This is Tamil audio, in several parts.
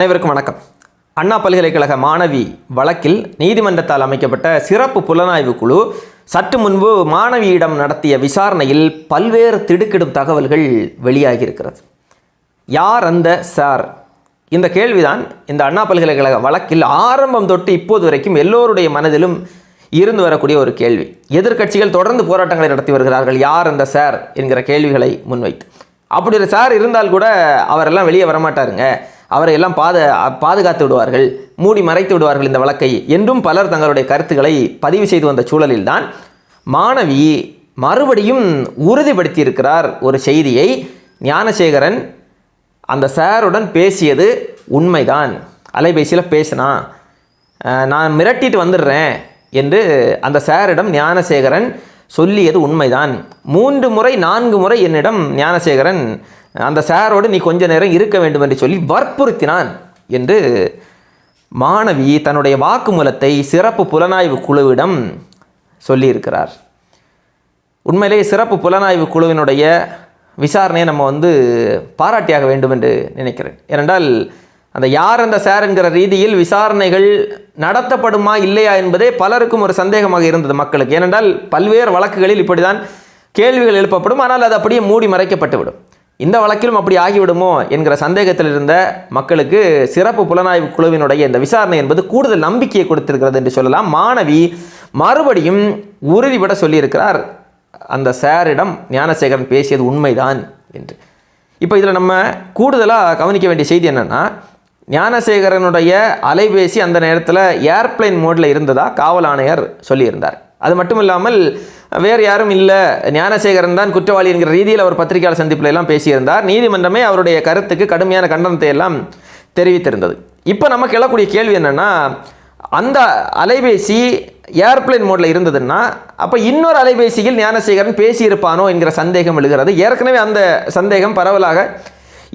அனைவருக்கும் வணக்கம். அண்ணா பல்கலைக்கழக மாணவி வழக்கில் நீதிமன்றத்தால் அமைக்கப்பட்ட சிறப்பு புலனாய்வு குழு சற்று முன்பு மாணவியிடம் நடத்திய விசாரணையில் பல்வேறு திடுக்கிடும் தகவல்கள் வெளியாகியிருக்கிறது. யார் அந்த சார்? இந்த கேள்விதான் இந்த அண்ணா பல்கலைக்கழக வழக்கில் ஆரம்பம் தொட்டு இப்போது வரைக்கும் எல்லோருடைய மனதிலும் இருந்து வரக்கூடிய ஒரு கேள்வி. எதிர்க்கட்சிகள் தொடர்ந்து போராட்டங்களை நடத்தி வருகிறார்கள், யார் அந்த சார் என்கிற கேள்விகளை முன்வைத்து. அப்படி ஒரு சார் இருந்தால் கூட அவரெல்லாம் வெளியே வரமாட்டாருங்க, அவரை எல்லாம் பாதுகாத்து விடுவார்கள், மூடி மறைத்து விடுவார்கள் இந்த வழக்கை என்றும் பலர் தங்களுடைய கருத்துக்களை பதிவு செய்து வந்த சூழலில்தான் மாணவி மறுபடியும் உறுதிப்படுத்தியிருக்கிறார் ஒரு செய்தியை. ஞானசேகரன் அந்த சாருடன் பேசியது உண்மைதான், அலைபேசியில் பேசினா, நான் மிரட்டிட்டு வந்துடுறேன் என்று அந்த சாரிடம் ஞானசேகரன் சொல்லியது உண்மைதான். 3 முறை 4 முறை என்னிடம் ஞானசேகரன் அந்த சாரோடு நீ கொஞ்ச நேரம் இருக்க வேண்டும் என்று சொல்லி வற்புறுத்தினான் என்று மாணவி தன்னுடைய வாக்குமூலத்தை சிறப்பு புலனாய்வு குழுவிடம் சொல்லியிருக்கிறார். உண்மையிலேயே சிறப்பு புலனாய்வு குழுவினுடைய விசாரணையை நம்ம பாராட்டியாக வேண்டும் என்று நினைக்கிறேன். ஏனென்றால் அந்த யார் அந்த சார் என்கிற ரீதியில் விசாரணைகள் நடத்தப்படுமா இல்லையா என்பதே பலருக்கும் ஒரு சந்தேகமாக இருந்தது மக்களுக்கு. ஏனென்றால் பல்வேறு வழக்குகளில் இப்படி தான் கேள்விகள் எழுப்பப்படும், ஆனால் அது அப்படியே மூடி மறைக்கப்பட்டுவிடும். இந்த வழக்கிலும் அப்படி ஆகிவிடுமோ என்கிற சந்தேகத்தில் இருந்த மக்களுக்கு சிறப்பு புலனாய்வு குழுவினுடைய இந்த விசாரணை என்பது கூடுதல் நம்பிக்கையை கொடுத்திருக்கிறது என்று சொல்லலாம். மாணவி மறுபடியும் உறுதிபட சொல்லியிருக்கிறார், அந்த சாரிடம் ஞானசேகரன் பேசியது உண்மைதான் என்று. இப்போ இதில் நம்ம கூடுதலாக கவனிக்க வேண்டிய செய்தி என்னென்னா, ஞானசேகரனுடைய அலைபேசி அந்த நேரத்தில் ஏர்பிளைன் மோடில் இருந்ததா காவல் ஆணையர் சொல்லியிருந்தார். அது மட்டும் இல்லாமல் வேறு யாரும் இல்லை, ஞானசேகரன் தான் குற்றவாளி என்கிற ரீதியில் அவர் பத்திரிகையாளர் சந்திப்பில் எல்லாம் பேசியிருந்தார். நீதிமன்றமே அவருடைய கருத்துக்கு கடுமையான கண்டனத்தை எல்லாம் தெரிவித்திருந்தது. இப்போ நமக்கு எழக்கூடிய கேள்வி என்னென்னா, அந்த அலைபேசி ஏர்பிளைன் மோடில் இருந்ததுன்னா அப்போ இன்னொரு அலைபேசியில் ஞானசேகரன் பேசியிருப்பானோ என்கிற சந்தேகம் எழுகிறது. ஏற்கனவே அந்த சந்தேகம் பரவலாக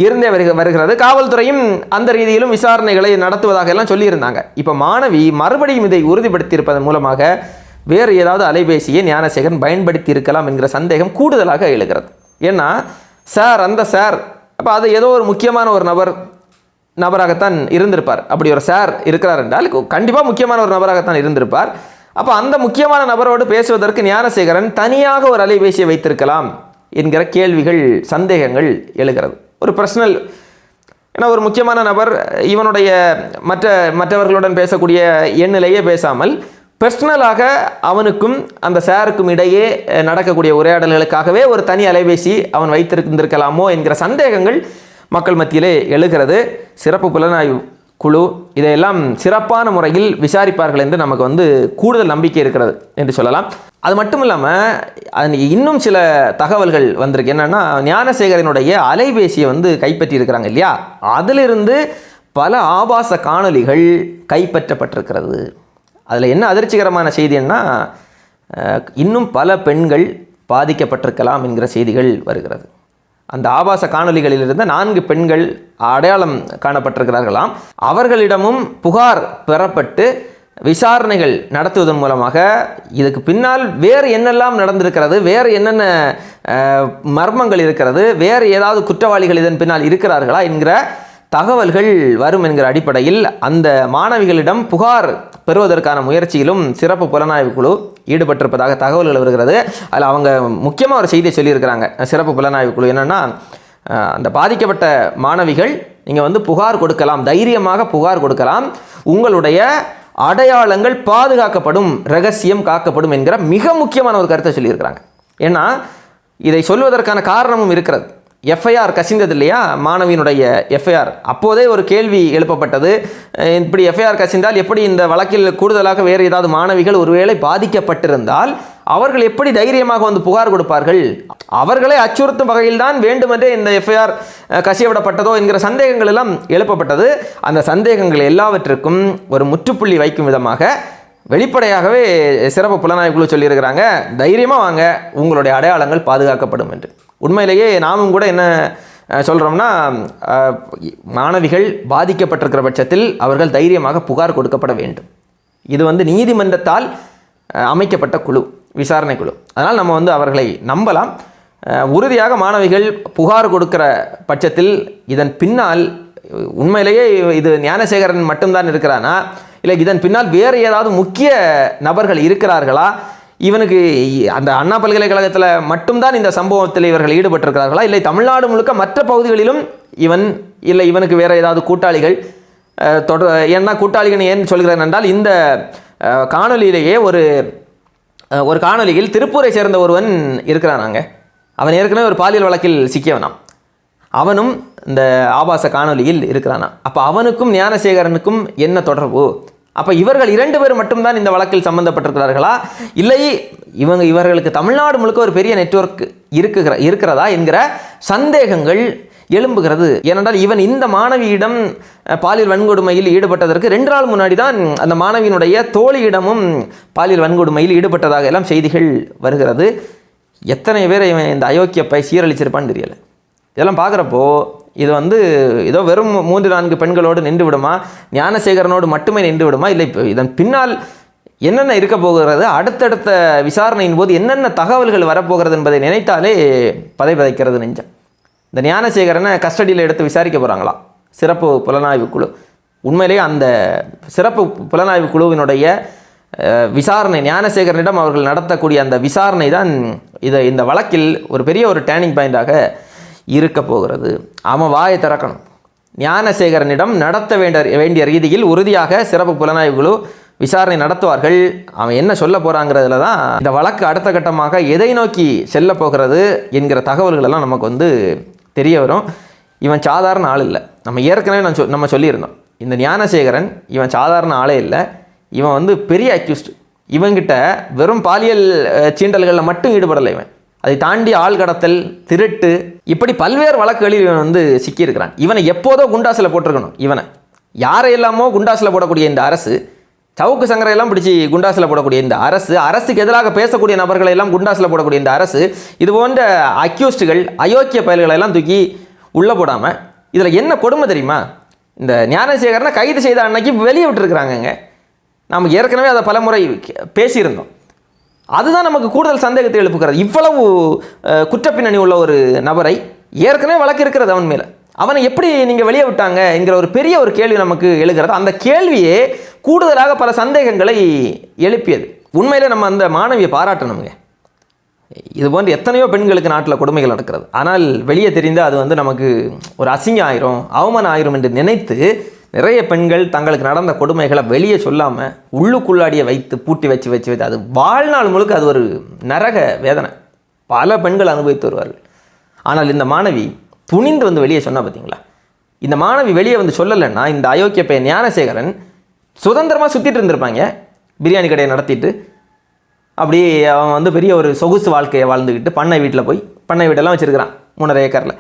இருந்தே வருகிறது. காவல்துறையும் அந்த ரீதியிலும் விசாரணைகளை நடத்துவதாக எல்லாம் சொல்லியிருந்தாங்க. இப்போ மாணவி மறுபடியும் இதை உறுதிப்படுத்தியிருப்பதன் மூலமாக வேறு ஏதாவது அலைபேசியை ஞானசேகரன் பயன்படுத்தி இருக்கலாம் என்கிற சந்தேகம் கூடுதலாக எழுகிறது. ஏன்னா சார், அந்த சார் அப்போ அது ஏதோ ஒரு முக்கியமான ஒரு நபராகத்தான் இருந்திருப்பார். அப்படி ஒரு சார் இருக்கிறார் என்றால் கண்டிப்பாக முக்கியமான ஒரு நபராகத்தான் இருந்திருப்பார். அப்போ அந்த முக்கியமான நபரோடு பேசுவதற்கு ஞானசேகரன் தனியாக ஒரு அலைபேசியை வைத்திருக்கலாம் என்கிற கேள்விகள், சந்தேகங்கள் எழுகிறது. ஒரு பர்சனல், ஏன்னா ஒரு முக்கியமான நபர் இவனுடைய மற்றவர்களுடன் பேசக்கூடிய எண்ணிலேயே பேசாமல் பர்சனலாக அவனுக்கும் அந்த சாருக்கும் இடையே நடக்கக்கூடிய உரையாடல்களுக்காகவே ஒரு தனி அலைபேசி அவன் வைத்திருந்திருக்கலாமோ என்கிற சந்தேகங்கள் மக்கள் மத்தியிலே எழுகிறது. சிறப்பு புலனாய்வு குழு இதையெல்லாம் சிறப்பான முறையில் விசாரிப்பார்கள் என்று நமக்கு கூடுதல் நம்பிக்கை இருக்கிறது என்று சொல்லலாம். அது மட்டும் இல்லாமல் இன்னும் சில தகவல்கள் வந்திருக்கு. என்னென்னா, ஞானசேகரனுடைய அலைபேசியை கைப்பற்றி இருக்கிறாங்க இல்லையா, அதிலிருந்து பல ஆபாச காணொளிகள் கைப்பற்றப்பட்டிருக்கிறது. அதில் என்ன அதிர்ச்சிகரமான செய்தின்னா, இன்னும் பல பெண்கள் பாதிக்கப்பட்டிருக்கலாம் என்கிற செய்திகள் வருகிறது. அந்த ஆபாச காணொளிகளிலிருந்து 4 பெண்கள் அடையாளம் காணப்பட்டிருக்கிறார்களாம். அவர்களிடமும் புகார் பெறப்பட்டு விசாரணைகள் நடத்துவதன் மூலமாக இதுக்கு பின்னால் வேறு என்னெல்லாம் நடந்திருக்கிறது, வேறு என்னென்ன மர்மங்கள் இருக்கிறது, வேறு ஏதாவது குற்றவாளிகள் இதன் பின்னால் இருக்கிறார்களா என்கிற தகவல்கள் வரும் என்கிற அடிப்படையில் அந்த மாணவிகளிடம் புகார் பெறுவதற்கான முயற்சியிலும் சிறப்பு புலனாய்வு குழு ஈடுபட்டிருப்பதாக தகவல்கள் வருகிறது. அதில் அவங்க முக்கியமாக ஒரு செய்தியை சொல்லியிருக்கிறாங்க. சிறப்பு புலனாய்வு குழு என்னென்னா, அந்த பாதிக்கப்பட்ட மாணவிகள் நீங்கள் புகார் கொடுக்கலாம், தைரியமாக புகார் கொடுக்கலாம், உங்களுடைய அடையாளங்கள் பாதுகாக்கப்படும், ரகசியம் காக்கப்படும் என்கிற மிக முக்கியமான ஒரு கருத்தை சொல்லியிருக்கிறாங்க. ஏன்னா இதை சொல்வதற்கான காரணமும் இருக்கிறது. எஃப்ஐஆர் கசிந்தது இல்லையா, மாணவியினுடைய எஃப்ஐஆர். அப்போதே ஒரு கேள்வி எழுப்பப்பட்டது, இப்படி எஃப்ஐஆர் கசிந்தால் எப்படி இந்த வழக்கில் கூடுதலாக வேறு ஏதாவது மாணவிகள் ஒருவேளை பாதிக்கப்பட்டிருந்தால் அவர்கள் எப்படி தைரியமாக புகார் கொடுப்பார்கள், அவர்களை அச்சுறுத்தும் வகையில் தான் வேண்டுமென்றே இந்த எஃப்ஐஆர் கசியவிடப்பட்டதோ என்கிற சந்தேகங்கள் எல்லாம் எழுப்பப்பட்டது. அந்த சந்தேகங்கள் எல்லாவற்றிற்கும் ஒரு முற்றுப்புள்ளி வைக்கும் விதமாக வெளிப்படையாகவே சிறப்பு புலனாய்வு குழு சொல்லியிருக்கிறாங்க, தைரியமாக வாங்க, உங்களுடைய அடையாளங்கள் பாதுகாக்கப்படும் என்று. உண்மையிலேயே நாமும் கூட என்ன சொல்கிறோம்னா, மாணவிகள் பாதிக்கப்பட்டிருக்கிற பட்சத்தில் அவர்கள் தைரியமாக புகார் கொடுக்கப்பட வேண்டும். இது நீதிமன்றத்தால் அமைக்கப்பட்ட குழு, விசாரணை குழு. அதனால் நம்ம அவர்களை நம்பலாம். உறுதியாக மாணவிகள் புகார் கொடுக்கிற பட்சத்தில் இதன் பின்னால் உண்மையிலேயே இது ஞானசேகரன் மட்டும்தான் இருக்கிறானா, இல்லை இதன் பின்னால் வேறு ஏதாவது முக்கிய நபர்கள் இருக்கிறார்களா, இவனுக்கு அந்த அண்ணா பல்கலைக்கழகத்தில் மட்டும்தான் இந்த சம்பவத்தில் இவர்கள் ஈடுபட்டிருக்கிறார்களா, இல்லை தமிழ்நாடு முழுக்க மற்ற பகுதிகளிலும் இல்லை இவனுக்கு வேறு ஏதாவது கூட்டாளிகள் ஏன்னா கூட்டாளிகள் ஏன் சொல்கிறேன் என்றால், இந்த காணொலியிலேயே ஒரு காணொலியில் திருப்பூரை சேர்ந்த ஒருவன் இருக்கிறானாங்க. அவன் ஏற்கனவே ஒரு பாலியல் வழக்கில் சிக்கியவனாம். அவனும் இந்த ஆபாச காணொலியில் இருக்கிறானா. அப்போ அவனுக்கும் ஞானசேகரனுக்கும் என்ன தொடர்பு? அப்போ இவர்கள் 2 பேர் மட்டும்தான் இந்த வழக்கில் சம்பந்தப்பட்டிருக்கிறார்களா, இல்லை இவர்களுக்கு தமிழ்நாடு முழுக்க ஒரு பெரிய நெட்வொர்க் இருக்கிறதா என்கிற சந்தேகங்கள் எழும்புகிறது. ஏனென்றால் இவன் இந்த மாணவியிடம் பாலியல் வன்கொடுமையில் ஈடுபட்டதற்கு 2 நாள் முன்னாடி தான் அந்த மாணவியினுடைய தோழியிடமும் பாலியல் வன்கொடுமையில் ஈடுபட்டதாக எல்லாம் செய்திகள் வருகிறது. எத்தனை பேரை இவன் இந்த அயோக்கியப்பை சீரழிச்சிருப்பான்னு தெரியலை. இதெல்லாம் பார்க்குறப்போ இது ஏதோ வெறும் 3-4 பெண்களோடு நின்று விடுமா, ஞானசேகரனோடு மட்டுமே நின்று விடுமா, இல்லை இதன் பின்னால் என்னென்ன இருக்க போகிறது, அடுத்தடுத்த விசாரணையின் போது என்னென்ன தகவல்கள் வரப்போகிறது என்பதை நினைத்தாலே பதைக்கிறது நெஞ்சம். இந்த ஞானசேகரனை கஸ்டடியில் எடுத்து விசாரிக்க போகிறாங்களாம் சிறப்பு புலனாய்வு குழு. உண்மையிலேயே அந்த சிறப்பு புலனாய்வு குழுவினுடைய விசாரணை, ஞானசேகரனிடம் அவர்கள் நடத்தக்கூடிய அந்த விசாரணை தான் இந்த வழக்கில் ஒரு பெரிய ஒரு டேர்னிங் பாயிண்டாக இருக்க போகிறது. அவன் வாயை திறக்கணும். ஞானசேகரனிடம் நடத்த வேண்டிய ரீதியில் உறுதியாக சிறப்பு புலனாய்வு குழு விசாரணை நடத்துவார்கள். அவன் என்ன சொல்ல போகிறாங்கிறதுல தான் இந்த வழக்கு அடுத்த கட்டமாக எதை நோக்கி செல்ல போகிறது என்கிற தகவல்கள் எல்லாம் நமக்கு தெரிய வரும். இவன் சாதாரண ஆள் இல்லை. நம்ம ஏற்கனவே நம்ம சொல்லியிருந்தோம், இந்த ஞானசேகரன் இவன் சாதாரண ஆளே இல்லை. இவன் பெரிய அக்யூஸ்ட். இவங்கிட்ட வெறும் பாலியல் சீண்டல்களில் மட்டும் ஈடுபடலை. இவன் அதை தாண்டி ஆள் கடத்தல், திருட்டு, இப்படி பல்வேறு வழக்குகளில் இவன் சிக்கியிருக்கிறான். இவனை எப்போதோ குண்டாசில் போட்டிருக்கணும். இவனை யாரையெல்லாமோ குண்டாசில் போடக்கூடிய இந்த அரசு, சவுக்கு சங்கரையெல்லாம் பிடிச்சி குண்டாசில் போடக்கூடிய இந்த அரசுக்கு எதிராக பேசக்கூடிய நபர்களை எல்லாம் குண்டாசில் போடக்கூடிய இந்த அரசு இது போன்ற அக்யூஸ்டுகள், அயோக்கிய பயல்களை எல்லாம் தூக்கி உள்ளே போடாமல், இதில் என்ன கொடுமை தெரியுமா, இந்த ஞானசேகரனை கைது செய்த அன்னைக்கு வெளியே விட்டுருக்குறாங்கங்க. நாம் ஏற்கனவே அதை பலமுறை பேசியிருந்தோம். அதுதான் நமக்கு கூடுதல் சந்தேகத்தை எழுப்புகிறது. இவ்வளவு குற்றப்பின்னணி உள்ள ஒரு நபரை ஏற்கனவே வழக்கு இருக்கிறது அவன் மேலே, அவனை எப்படி நீங்கள் வெளியே விட்டாங்க என்கிற ஒரு பெரிய ஒரு கேள்வி நமக்கு எழுகிறது. அந்த கேள்வியே கூடுதலாக பல சந்தேகங்களை எழுப்பியது. உண்மையிலே நம்ம அந்த மாணவியை பாராட்டணுங்க. இது போன்ற எத்தனையோ பெண்களுக்கு நாட்டில் கொடுமைகள் நடக்கிறது. ஆனால் வெளியே தெரிந்தால் அது நமக்கு ஒரு அசிங்கம் ஆயிரும், அவமானம் ஆயிரும் என்று நினைத்து நிறைய பெண்கள் தங்களுக்கு நடந்த கொடுமைகளை வெளியே சொல்லாமல் உள்ளுக்குள்ளாடிய வைத்து பூட்டி வச்சு அது வாழ்நாள் முழுக்க அது ஒரு நரக வேதனை பல பெண்கள் அனுபவித்து வருவார்கள். ஆனால் இந்த மாணவி துணிந்து வெளியே சொன்னா பார்த்தீங்களா. இந்த மாணவி வெளியே சொல்லலைன்னா இந்த அயோக்கிய பையன் ஞானசேகரன் சுதந்திரமாக சுற்றிட்டு இருந்திருப்பாங்க. பிரியாணி கடையை நடத்திட்டு அப்படியே அவன் பெரிய ஒரு சொகுசு வாழ்க்கையை வாழ்ந்துக்கிட்டு பண்ணை வீட்டில் போய் பண்ணை வீடெல்லாம் வச்சுருக்கிறான். 3.5 ஏக்கரில்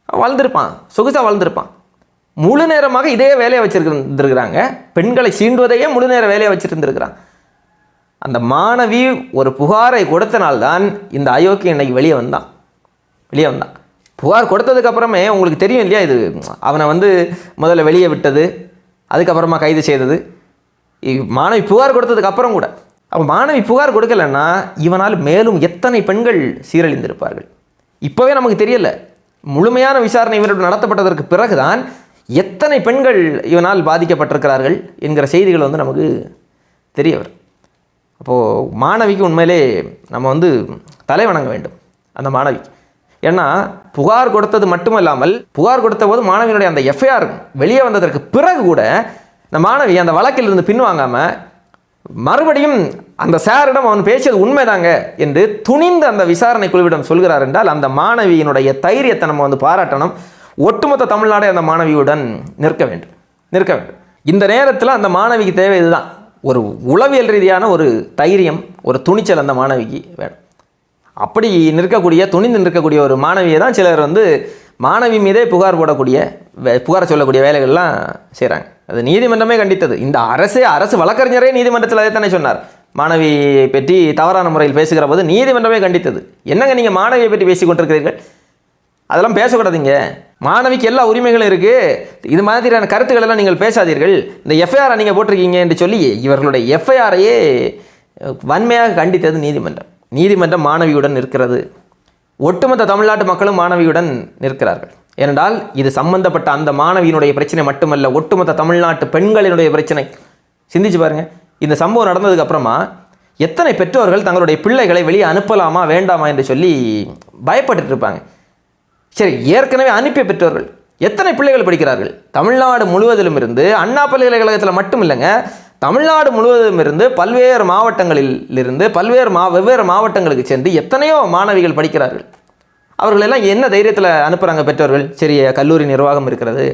வாழ்ந்துருப்பான், சொகுசாக வாழ்ந்துருப்பான். முழு நேரமாக இதே வேலையை வச்சுருந்துருக்குறாங்க. பெண்களை சீண்டுவதையே முழு நேர வேலையை வச்சுருந்துருக்கிறான். அந்த மாணவி ஒரு புகாரை கொடுத்தனால்தான் இந்த அயோக்கிய இன்னைக்கு வெளியே வந்தான். புகார் கொடுத்ததுக்கப்புறமே உங்களுக்கு தெரியும் இல்லையா, இது அவனை முதல்ல வெளியே விட்டது, அதுக்கப்புறமா கைது செய்தது. மாணவி புகார் கொடுத்ததுக்கப்புறம் கூட அவன் மாணவி புகார் கொடுக்கலைன்னா இவனால் மேலும் எத்தனை பெண்கள் சீரழிந்திருப்பார்கள் இப்போவே நமக்கு தெரியல. முழுமையான விசாரணை இவரிடம் நடத்தப்பட்டதற்கு பிறகுதான் எத்தனை பெண்கள் இவனால் பாதிக்கப்பட்டிருக்கிறார்கள் என்கிற செய்திகள் நமக்கு தெரிய வரும். அப்போது மாணவிக்கு உண்மையிலே நம்ம தலை வணங்க வேண்டும் அந்த மாணவிக்கு. ஏன்னா புகார் கொடுத்தது மட்டுமல்லாமல் புகார் கொடுத்த போது மாணவியினுடைய அந்த எஃப்ஐஆர் வெளியே வந்ததற்கு பிறகு கூட இந்த மாணவி அந்த வழக்கிலிருந்து பின்வாங்காமல் மறுபடியும் அந்த சாரிடம் அவன் பேசியது உண்மைதாங்க என்று துணிந்து அந்த விசாரணை குழுவிடம் சொல்கிறார் என்றால் அந்த மாணவியினுடைய தைரியத்தை நம்ம பாராட்டணும். ஒட்டுமொத்த தமிழ்நாடே அந்த மாணவியுடன் நிற்க வேண்டும். இந்த நேரத்தில் அந்த மாணவிக்கு தேவை இதுதான், ஒரு உளவியல் ரீதியான ஒரு தைரியம், ஒரு துணிச்சல் அந்த மாணவிக்கு வேணும். அப்படி துணிந்து நிற்கக்கூடிய ஒரு மாணவியை தான் சிலர் மாணவி மீதே புகார் சொல்லக்கூடிய வேலைகள்லாம் செய்கிறாங்க. அது நீதிமன்றமே கண்டித்தது. இந்த அரசு வழக்கறிஞரே நீதிமன்றத்தில் அதை தானே சொன்னார். மாணவியை பற்றி தவறான முறையில் பேசுகிற போது நீதிமன்றமே கண்டித்தது. என்னங்க நீங்கள் மாணவியை பற்றி பேசி கொண்டிருக்கிறீர்கள், அதெல்லாம் பேசக்கூடாதுங்க. மாணவிக்கு எல்லா உரிமைகளும் இருக்குது, இது மாதிரியான கருத்துக்கள் எல்லாம் நீங்கள் பேசாதீர்கள், இந்த எஃப்ஐஆரை நீங்கள் போட்டிருக்கீங்க என்று சொல்லி இவர்களுடைய எஃப்ஐஆரையே வன்மையாக கண்டித்தது நீதிமன்றம். மாணவியுடன் இருக்கிறது. ஒட்டுமொத்த தமிழ்நாட்டு மக்களும் மாணவியுடன் நிற்கிறார்கள். ஏனென்றால் இது சம்பந்தப்பட்ட அந்த மாணவியினுடைய பிரச்சனை மட்டுமல்ல, ஒட்டுமொத்த தமிழ்நாட்டு பெண்களினுடைய பிரச்சனை. சிந்திச்சு பாருங்க, இந்த சம்பவம் நடந்ததுக்கு அப்புறமா எத்தனை பெற்றோர்கள் தங்களுடைய பிள்ளைகளை வெளியே அனுப்பலாமா வேண்டாமா என்று சொல்லி பயப்பட்டு இருப்பாங்க. சரி, ஏற்கனவே அனுப்பிய பெற்றோர்கள் எத்தனை பிள்ளைகள் படிக்கிறார்கள்? தமிழ்நாடு முழுவதிலும் இருந்து, அண்ணா பல்கலைக்கழகத்தில் மட்டும் இல்லைங்க, தமிழ்நாடு முழுவதும் இருந்து பல்வேறு மாவட்டங்களிலிருந்து வெவ்வேறு மாவட்டங்களுக்கு சென்று எத்தனையோ மாணவிகள் படிக்கிறார்கள். அவர்களெல்லாம் என்ன தைரியத்தில் அனுப்புகிறாங்க பெற்றோர்கள்? சரி, கல்லூரி நிர்வாகம் இருக்கிறது,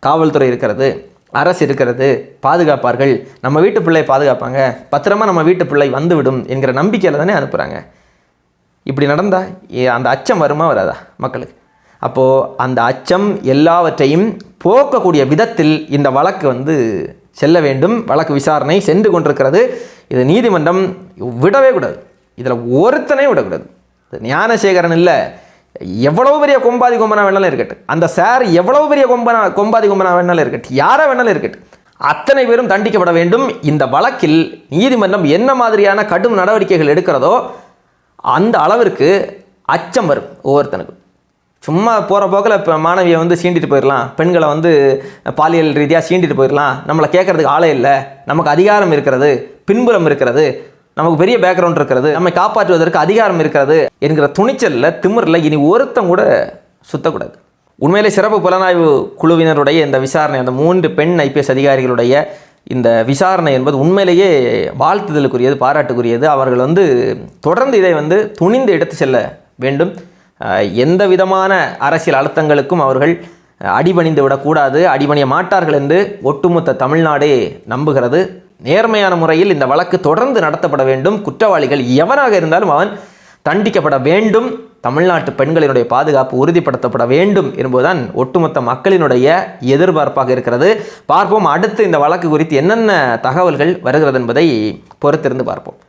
காவல்துறை இருக்கிறது, அரசு இருக்கிறது, பாதுகாப்பார்கள், நம்ம வீட்டு பிள்ளை பாதுகாப்பாங்க, பத்திரமா நம்ம வீட்டு பிள்ளை வந்துவிடும் என்கிற நம்பிக்கையில் தானே அனுப்புகிறாங்க. இப்படி நடந்தால் அந்த அச்சம் வருமா வராதா மக்களுக்கு? அப்போது அந்த அச்சம் எல்லாவற்றையும் போக்கக்கூடிய விதத்தில் இந்த வழக்கு செல்ல வேண்டும். வழக்கு விசாரணை சென்று கொண்டிருக்கிறது. இது நீதிமன்றம் விடவே கூடாது. இதில் ஒருத்தனையும் விடக்கூடாது. ஞானசேகரன் இல்லை, எவ்வளவு பெரிய கொம்பாதி கொம்பனா வேணாலும் இருக்கட்டும், அந்த சார் எவ்வளவு பெரிய கொம்பாதி கொம்பனா வேணாலும் இருக்கட்டும், யாரா வேணாலும் இருக்கட்டும், அத்தனை பேரும் தண்டிக்கப்பட வேண்டும். இந்த வழக்கில் நீதிமன்றம் என்ன மாதிரியான கடும் நடவடிக்கைகள் எடுக்கிறதோ அந்த அளவிற்கு அச்சம் வரும் ஒவ்வொருத்தனுக்கும். சும்மா போகிற போக்கில் இப்போ மாணவியை சீண்டிட்டு போயிடலாம், பெண்களை பாலியல் ரீதியாக சீண்டிட்டு போயிடலாம், நம்மளை கேட்கறதுக்கு ஆளே இல்லை, நமக்கு அதிகாரம் இருக்கிறது, பின்புலம் இருக்கிறது, நமக்கு பெரிய பேக்ரவுண்ட் இருக்கிறது, நம்மை காப்பாற்றுவதற்கு அதிகாரம் இருக்கிறது என்கிற துணிச்சலில் திமிரில் இனி ஒருத்தம் கூட சுத்தக்கூடாது. உண்மையிலே சிறப்பு புலனாய்வு குழுவினருடைய இந்த விசாரணை, அந்த 3 பெண் IPS அதிகாரிகளுடைய இந்த விசாரணை என்பது உண்மையிலேயே வாழ்த்துதலுக்குரியது, பாராட்டுக்குரியது. அவர்கள் தொடர்ந்து இதை துணிந்து எடுத்து செல்ல வேண்டும். எந்த விதமான அரசியல் அழுத்தங்களுக்கும் அவர்கள் அடிபணிந்து விடக்கூடாது, அடிபணிய மாட்டார்கள் என்று ஒட்டுமொத்த தமிழ்நாடே நம்புகிறது. நேர்மையான முறையில் இந்த வழக்கு தொடர்ந்து நடத்தப்பட வேண்டும். குற்றவாளிகள் எவனாக இருந்தாலும் அவன் தண்டிக்கப்பட வேண்டும். தமிழ்நாட்டு பெண்களினுடைய பாதுகாப்பு உறுதிப்படுத்தப்பட வேண்டும் என்பதுதான் ஒட்டுமொத்த மக்களினுடைய எதிர்பார்ப்பாக இருக்கிறது. பார்ப்போம் அடுத்து இந்த வழக்கு குறித்து என்னென்ன தகவல்கள் வருகிறது என்பதை பொறுத்திருந்து பார்ப்போம்.